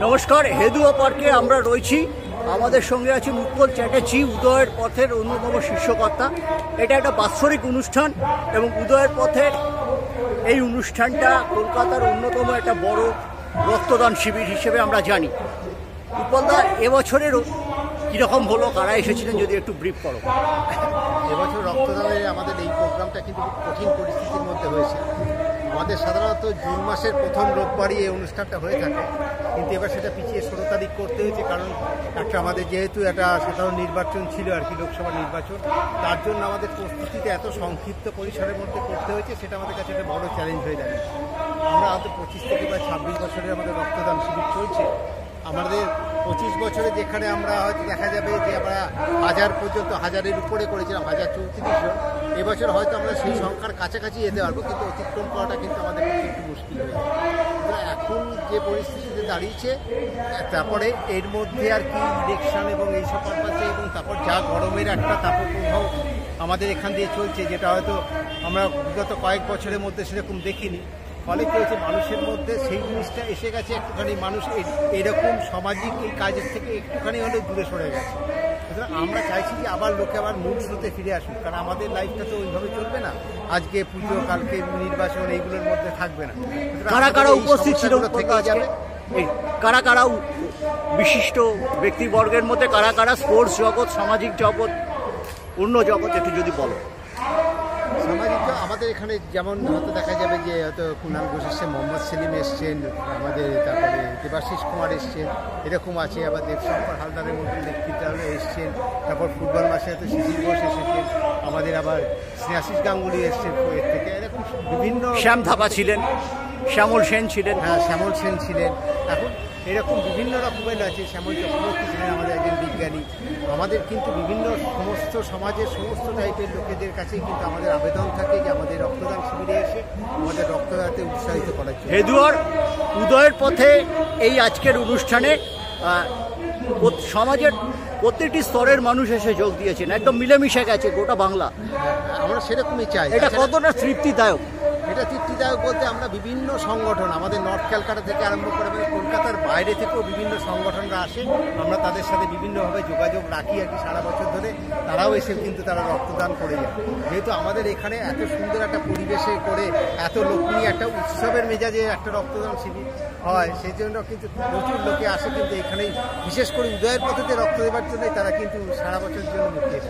নমস্কার, হেদুয়া পার্কে আমরা রয়েছি। আমাদের সঙ্গে আছে উৎপল চ্যাটার্জি, উদয়ের পথের অন্যতম শীর্ষকর্তা। এটা একটা বাৎসরিক অনুষ্ঠান এবং উদয়ের পথের এই অনুষ্ঠানটা কলকাতার অন্যতম একটা বড় রক্তদান শিবির হিসেবে আমরা জানি। উৎপলদা, এবছরের কীরকম হলো, কারা এসেছিলেন যদি একটু ব্রিফ করো। এবছর রক্তদানের আমাদের এই প্রোগ্রামটা কিন্তু খুব কঠিন পরিস্থিতির মধ্যে হয়েছে। আমাদের সাধারণত জুন মাসের প্রথম রোববারই এই অনুষ্ঠানটা হয়ে থাকে, কিন্তু এবার সেটা পিছিয়ে 16 তারিখ করতে হয়েছে। কারণ একটা আমাদের যেহেতু একটা সাধারণ নির্বাচন ছিল আর কি, লোকসভা নির্বাচন, তার জন্য আমাদের প্রস্তুতিতে এত সংক্ষিপ্ত পরিসরের মধ্যে করতে হয়েছে, সেটা আমাদের কাছে একটা বড় চ্যালেঞ্জ হয়ে দাঁড়িয়েছে। আমরা হয়তো 25 থেকে প্রায় 26 বছরের আমাদের রক্তদান শিবির চলছে। আমাদের 25 বছরে যেখানে আমরা হয়তো দেখা যাবে যে আমরা 1000 পর্যন্ত, 1000-এর উপরে করেছিলাম, 1034 জন। এবছর হয়তো আমরা সেই সংখ্যার কাছাকাছি যেতে পারবো, কিন্তু অতিক্রম করাটা কিন্তু আমাদের পক্ষে একটু মুশকিল হয়ে যাবে। এখন যে পরিস্থিতিতে দাঁড়িয়েছে, তারপরে এর মধ্যে আর কি ইলেকশন এবং এইসব পারপাসে, এবং তারপর যা গরমের একটা তাপপ্রবাহ আমাদের এখান দিয়ে চলছে, যেটা হয়তো আমরা বিগত কয়েক বছরের মধ্যে সেরকম দেখিনি। ফলে কী হয়েছে, মানুষের মধ্যে সেই জিনিসটা এসে গেছে, একটুখানি মানুষ এরকম সামাজিক এই কাজের থেকে একটুখানি হলেও দূরে সরে গেছে। সুতরাং আমরা চাইছি যে আবার লোকে আবার মূল স্রোতে ফিরে আসুক, কারণ আমাদের লাইফটা তো ওইভাবে চলবে না। আজকে পুজো, কালকে নির্বাচন, এইগুলোর মধ্যে থাকবে না। কারা কারা উপস্থিত ছিল থেকে যাবে, কারা কারা বিশিষ্ট ব্যক্তিবর্গের মধ্যে কারা কারা স্পোর্টস জগৎ, সামাজিক জগৎ, অন্য জগৎ একটু যদি বলো। সামাজিক আমাদের এখানে যেমন হয়তো দেখা যাবে যে হয়তো কুণাল ঘোষ এসছেন, মোহাম্মদ সেলিম এসছেন, আমাদের তারপরে দেবাশিস কুমার এসছেন, এরকম আছে। আবার দেবশঙ্কর হালদারের মধ্যে নেতৃত্বে এসছেন। তারপর ফুটবল মাসে হয়তো শিশির ঘোষ এসেছেন, আমাদের আবার স্নেহাশিস গাঙ্গুলি এসছেন এর থেকে, এরকম বিভিন্ন। শ্যাম থাপা ছিলেন, শ্যামল সেন ছিলেন। হ্যাঁ, শ্যামল সেন ছিলেন। এখন এরকম বিভিন্ন রকমের আছে। শ্যামল চক্রবর্তী ছিলেন আমাদের একজন বিজ্ঞানী। আমাদের কিন্তু বিভিন্ন সমস্ত সমাজের সমস্ত টাইপের লোকেদের কাছেই কিন্তু আমাদের আবেদন থাকে যে আমাদের রক্তদান শিবিরে এসে আমাদের রক্তদানতে উৎসাহিত করার জন্য। হেদুয়ার উদয়ের পথে এই আজকের অনুষ্ঠানে সমাজের প্রত্যেকটি স্তরের মানুষ এসে যোগ দিয়েছেন, একদম মিলেমিশে গেছে গোটা বাংলা। আমরা সেরকমই চাই। এটা কতটা তৃপ্তিদায়ক? এটা তৃপ্তিদায়ক বলতে আমরা বিভিন্ন সংগঠন, আমাদের নর্থ ক্যালকাটা থেকে আরম্ভ করে কলকাতার বাইরে থেকেও বিভিন্ন সংগঠনরা আসে। আমরা তাদের সাথে বিভিন্নভাবে যোগাযোগ রাখি আর কি সারা বছর ধরে। তারাও এসে কিন্তু তারা রক্তদান করে যায়। যেহেতু আমাদের এখানে এত সুন্দর একটা পরিবেশে করে, এত লোক নিয়ে একটা উৎসবের মেজাজে একটা রক্তদান শিবির হয়, সেই জন্য কিন্তু প্রচুর লোকে আসে কিন্তু এখানেই, বিশেষ করে উদয়ের পথেতে রক্ত দেওয়ার জন্যই তারা কিন্তু সারা বছরের জন্য মুখিয়ে